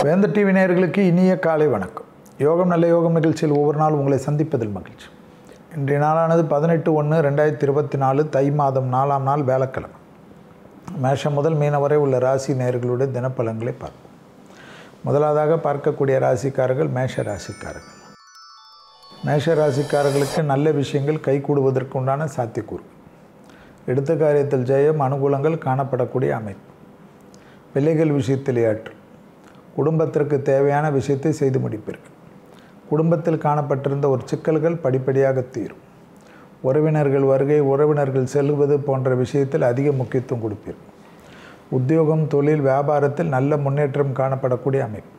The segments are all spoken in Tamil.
வேந்தர் டிவி நேயர்களுக்கு இனிய காலை வணக்கம். யோகம் நல்ல யோகம் நிகழ்ச்சியில் ஒவ்வொரு நாள் உங்களை சந்திப்பதில் மகிழ்ச்சி. இன்றைய நாளானது 18/1/2024 தை மாதம் 4ஆம் நாள் வியாழக்கிழமை. மேஷம் முதல் மீன வரை உள்ள ராசி நேயர்களுடைய தினப்பலன்களை பார்ப்போம். முதலாவதாக பார்க்கக்கூடிய ராசிக்காரர்கள் மேஷ ராசிக்காரர்கள். மேஷ ராசிக்காரர்களுக்கு நல்ல விஷயங்கள் கைகூடுவதற்கு உண்டான சாத்தியக்கூறு. எடுத்த காரியத்தில் ஜெயம் அனுகூலங்கள் காணப்படக்கூடிய அமைப்பு. பிள்ளைகள் விஷயத்தில் ஏற்று குடும்பத்திற்கு தேவையான விஷயத்தை செய்து முடிப்பீர்கள். குடும்பத்தில் காணப்பட்டிருந்த ஒரு சிக்கல்கள் படிப்படியாக தீரும். உறவினர்கள் வருகை, உறவினர்கள் செல்வது போன்ற விஷயத்தில் அதிக முக்கியத்துவம் கொடுப்பீர்கள். உத்தியோகம், தொழில், வியாபாரத்தில் நல்ல முன்னேற்றம் காணப்படக்கூடிய அமைப்பு.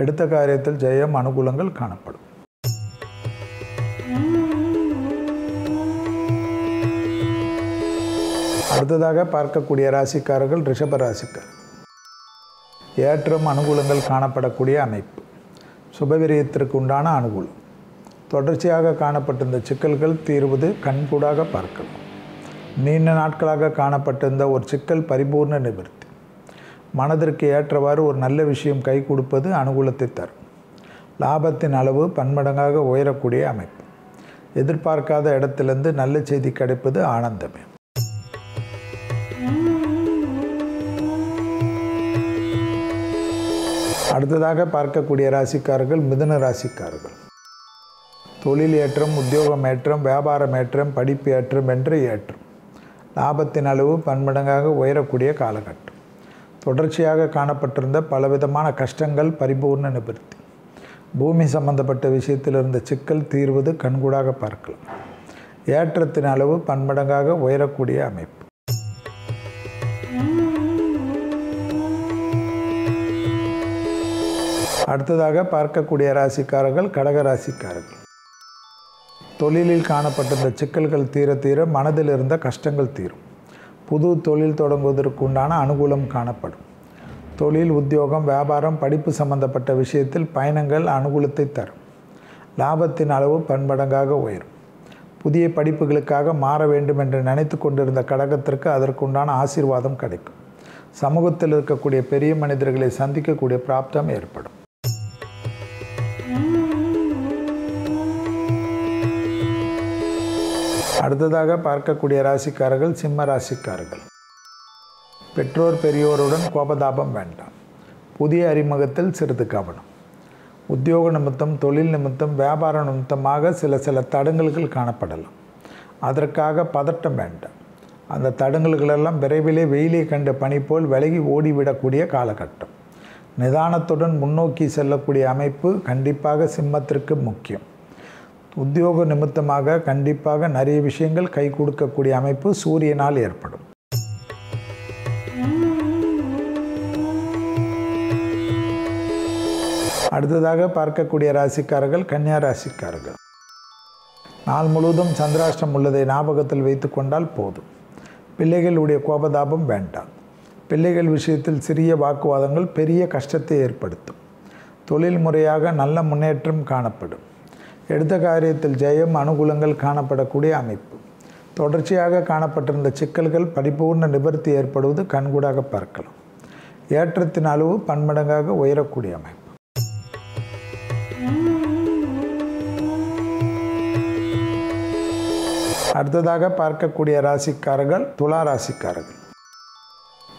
எடுத்த காரியத்தில் ஜெயம் அனுகூலங்கள் காணப்படும். அடுத்ததாக பார்க்கக்கூடிய ராசிக்காரர்கள் ரிஷப ராசிக்காரர்கள். ஏற்றம் அனுகூலங்கள் காணப்படக்கூடிய அமைப்பு. சுபவிரயத்திற்கு உண்டான அனுகூலம். தொடர்ச்சியாக காணப்பட்டிருந்த சிக்கல்கள் தீர்வது கண்கூடாக பார்க்கலாம். நீண்ட நாட்களாக காணப்பட்டிருந்த ஒரு சிக்கல் பரிபூர்ண நிவர்த்தி. மனதிற்கு ஏற்றவாறு ஒரு நல்ல விஷயம் கை கொடுப்பது அனுகூலத்தை தரும். லாபத்தின் அளவு பன்மடங்காக உயரக்கூடிய அமைப்பு. எதிர்பார்க்காத இடத்திலிருந்து நல்ல செய்தி கிடைப்பது ஆனந்தமே. அடுத்ததாக பார்க்கக்கூடிய ராசிக்காரர்கள் மிதுன ராசிக்காரர்கள். தொழில் ஏற்றம், உத்தியோகம் ஏற்றம், வியாபாரம் ஏற்றம், படிப்பு ஏற்றம் என்று ஏற்றம். லாபத்தின் அளவு பன்மடங்காக உயரக்கூடிய காலகட்டம். தொடர்ச்சியாக காணப்பட்டிருந்த பலவிதமான கஷ்டங்கள் பரிபூர்ண நிவர்த்தி. பூமி சம்பந்தப்பட்ட விஷயத்தில் இருந்த சிக்கல் தீர்வது கண்கூடாக பார்க்கலாம். ஏற்றத்தின் அளவு பன்மடங்காக உயரக்கூடிய அமைப்பு. அடுத்ததாக பார்க்கக்கூடிய ராசிக்காரர்கள் கடக ராசிக்காரர்கள். தொழிலில் காணப்பட்டிருந்த சிக்கல்கள் தீர தீர மனதில் இருந்த கஷ்டங்கள் தீரும். புது தொழில் தொடங்குவதற்கு உண்டான அனுகூலம் காணப்படும். தொழில், உத்தியோகம், வியாபாரம், படிப்பு சம்பந்தப்பட்ட விஷயத்தில் பயணங்கள் அனுகூலத்தை தரும். லாபத்தின் அளவு பன்மடங்காக உயரும். புதிய படிப்புகளுக்காக மாற வேண்டும் என்று நினைத்து கொண்டிருந்த கடகத்திற்கு அதற்குண்டான ஆசீர்வாதம் கிடைக்கும். சமூகத்தில் இருக்கக்கூடிய பெரிய மனிதர்களை சந்திக்கக்கூடிய பிராப்தம் ஏற்படும். அடுத்ததாக பார்க்கக்கூடிய ராசிக்காரர்கள் சிம்ம ராசிக்காரர்கள். பெற்றோர் பெரியோருடன் கோபதாபம் வேண்டாம். புதிய அறிமுகத்தில் சிறிது கவனம். உத்தியோக நிமித்தம், தொழில் நிமித்தம், வியாபார நிமித்தமாக சில தடங்கல்கள் காணப்படலாம். அதற்காக பதட்டம் வேண்டாம். அந்த தடங்கல்களெல்லாம் விரைவிலே வெயிலை கண்ட பனி போல் விலகி ஓடிவிடக்கூடிய காலகட்டம். நிதானத்துடன் முன்னோக்கி செல்லக்கூடிய அமைப்பு கண்டிப்பாக சிம்மத்திற்கு முக்கியம். உத்தியோக நிமித்தமாக கண்டிப்பாக நிறைய விஷயங்கள் கை கொடுக்கக்கூடிய அமைப்பு சூரியனால் ஏற்படும். அடுத்ததாக பார்க்கக்கூடிய ராசிக்காரர்கள் கன்னியா ராசிக்காரர்கள். நாள் முழுவதும் சந்திராஷ்டம் உள்ளதை ஞாபகத்தில் வைத்து கொண்டால் போதும். பிள்ளைகளுடைய கோபதாபம் வேண்டாம். பிள்ளைகள் விஷயத்தில் சிறிய வாக்குவாதங்கள் பெரிய கஷ்டத்தை ஏற்படுத்தும். தொழில் முறையாக நல்ல முன்னேற்றம் காணப்படும். எடுத்த காரியத்தில் ஜெயம் அனுகூலங்கள் காணப்படக்கூடிய அமைப்பு. தொடர்ச்சியாக காணப்பட்டிருந்த சிக்கல்கள் பரிபூர்ண நிவர்த்தி ஏற்படுவது கண்கூடாக பார்க்கலாம். ஏற்றத்தின் அளவு பன்மடங்காக உயரக்கூடிய அமைப்பு. அடுத்ததாக பார்க்கக்கூடிய ராசிக்காரர்கள் துலா ராசிக்காரர்கள்.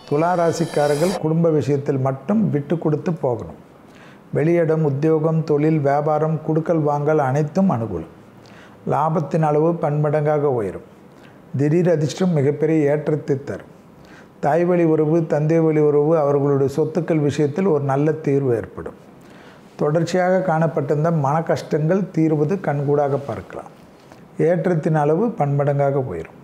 துலா ராசிக்காரர்கள் குடும்ப விஷயத்தில் மட்டும் விட்டு கொடுத்து போகணும். வெளியிடம், உத்தியோகம், தொழில், வியாபாரம், குடுக்கல் வாங்கல் அனைத்தும் அனுகூலம். லாபத்தின் அளவு பன்மடங்காக உயரும். திடீர் அதிர்ஷ்டம் மிகப்பெரிய ஏற்றத்தை தரும். தாய் வழி உறவு, தந்தை வழி உறவு, அவர்களுடைய சொத்துக்கள் விஷயத்தில் ஒரு நல்ல தீர்வு ஏற்படும். தொடர்ச்சியாக காணப்பட்டிருந்த மன கஷ்டங்கள் தீர்வது கண்கூடாக பார்க்கலாம். ஏற்றத்தின் அளவு பன்மடங்காக உயரும்.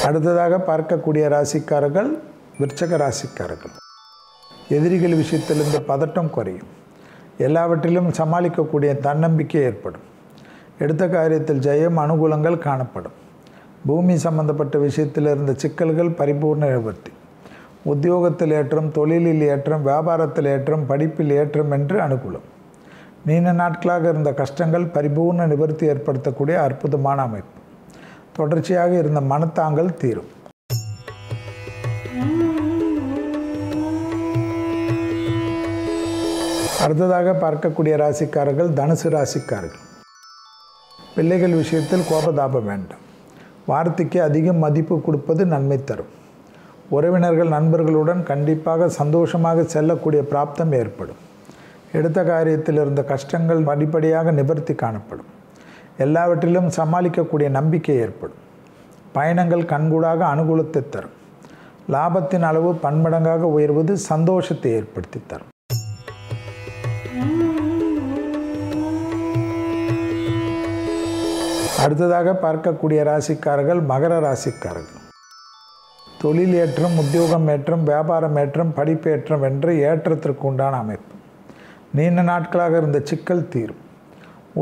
அடுத்ததாக பார்க்கக்கூடிய ராசிக்காரர்கள் விருச்சக ராசிக்காரர்கள். எதிரிகள் விஷயத்திலிருந்து பதட்டம் குறையும். எல்லாவற்றிலும் சமாளிக்கக்கூடிய தன்னம்பிக்கை ஏற்படும். எடுத்த காரியத்தில் ஜெயம் அனுகூலங்கள் காணப்படும். பூமி சம்பந்தப்பட்ட விஷயத்தில் இருந்த சிக்கல்கள் பரிபூர்ண நிவர்த்தி. உத்தியோகத்தில் ஏற்றம், தொழிலில் ஏற்றம், வியாபாரத்தில் ஏற்றம், படிப்பில் ஏற்றம் என்று அனுகூலம். நீண்ட நாட்களாக இருந்த கஷ்டங்கள் பரிபூர்ண நிவர்த்தி ஏற்படுத்தக்கூடிய அற்புதமான அமைப்பு. தொடர்ச்சியாக இருந்த மனத்தாங்கல் தீரும். அடுத்ததாக பார்க்கக்கூடிய ராசிக்காரர்கள் தனுசு ராசிக்காரர்கள். பிள்ளைகள் விஷயத்தில் கோபதாபம் வேண்டாம். வார்த்தைக்கு அதிக மதிப்பு கொடுப்பது நன்மை தரும். உறவினர்கள் நண்பர்களுடன் கண்டிப்பாக சந்தோஷமாக செல்லக்கூடிய பிராப்தம் ஏற்படும். எடுத்த காரியத்தில் இருந்த கஷ்டங்கள் படிப்படியாக நிவர்த்தி காணப்படும். எல்லாவற்றிலும் சமாளிக்கக்கூடிய நம்பிக்கை ஏற்படும். பயணங்கள் கண்கூடாக அனுகூலத்தை தரும். லாபத்தின் அளவு பன்மடங்காக உயர்வது சந்தோஷத்தை ஏற்படுத்தி தரும். அடுத்ததாக பார்க்கக்கூடிய ராசிக்காரர்கள் மகர ராசிக்காரர்கள். தொழில் ஏற்றம், உத்தியோகம் ஏற்றம், வியாபாரம் ஏற்றம், படிப்பு ஏற்றம் என்ற ஏற்றத்திற்கு உண்டான அமைப்பு. நீண்ட நாட்களாக இருந்த சிக்கல் தீரும்.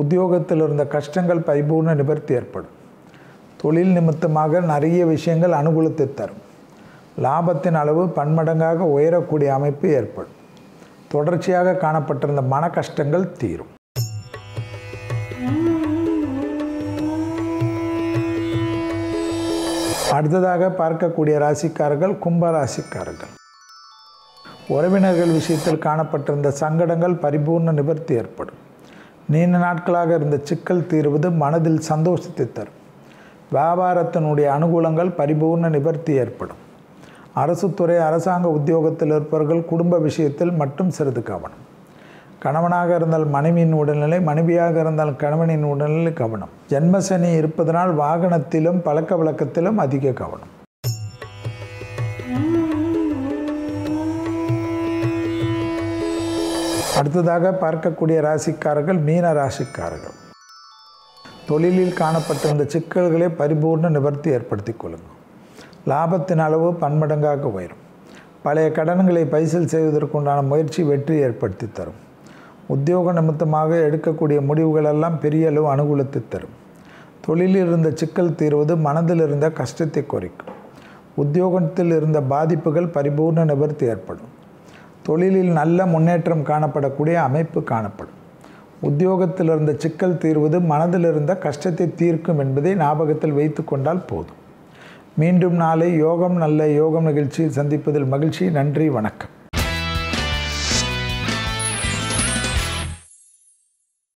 உத்தியோகத்தில் இருந்த கஷ்டங்கள் பரிபூர்ண நிவர்த்தி ஏற்படும். தொழில் நிமித்தமாக நிறைய விஷயங்கள் அனுகூலத்தை தரும். லாபத்தின் அளவு பன்மடங்காக உயரக்கூடிய அமைப்பு ஏற்படும். தொடர்ச்சியாக காணப்பட்டிருந்த மன கஷ்டங்கள் தீரும். அடுத்ததாக பார்க்கக்கூடிய ராசிக்காரர்கள் கும்ப ராசிக்காரர்கள். உறவினர்கள் விஷயத்தில் காணப்பட்டிருந்த சங்கடங்கள் பரிபூர்ண நிவர்த்தி ஏற்படும். நீண்ட நாட்களாக இருந்த சிக்கல் தீர்வது மனதில் சந்தோஷத்தை தரும். வியாபாரத்தினுடைய அனுகூலங்கள் பரிபூர்ண நிவர்த்தி ஏற்படும். அரசு துறை, அரசாங்க உத்தியோகத்தில் இருப்பவர்கள் குடும்ப விஷயத்தில் மட்டும் சிறிது கவனம். கணவனாக இருந்தால் மனைவியின் உடல்நிலை, மனைவியாக இருந்தால் கணவனின் உடல்நிலை கவனம். ஜென்மசனி இருப்பதனால் வாகனத்திலும் பழக்க வழக்கத்திலும் அதிக கவனம். அடுத்ததாக பார்க்கக்கூடிய ராசிக்காரர்கள் மீன ராசிக்காரர்கள். தொழிலில் காணப்பட்டிருந்த சிக்கல்களை பரிபூர்ண நிவர்த்தி ஏற்படுத்திக் கொள்ளுங்கள். லாபத்தின் அளவு பன்மடங்காக உயரும். பழைய கடன்களை பைசல் செய்வதற்குண்டான முயற்சி வெற்றி ஏற்படுத்தி தரும். உத்தியோக நிமித்தமாக எடுக்கக்கூடிய முடிவுகளெல்லாம் பெரிய அளவு அனுகூலத்தை தரும். தொழிலில் இருந்த சிக்கல் தீர்வது மனதில் இருந்த கஷ்டத்தை குறைக்கும். உத்தியோகத்தில் இருந்த பாதிப்புகள் பரிபூர்ண நிவர்த்தி ஏற்படும். தொழிலில் நல்ல முன்னேற்றம் காணப்படக்கூடிய அமைப்பு காணப்படும். உத்தியோகத்தில் இருந்த சிக்கல் தீர்வது மனதில் இருந்த கஷ்டத்தை தீர்க்கும் என்பதை ஞாபகத்தில் வைத்து கொண்டால் போதும். மீண்டும் நாளை யோகம் நல்ல யோகம் நிகழ்ச்சியில் சந்திப்பதில் மகிழ்ச்சி. நன்றி, வணக்கம்.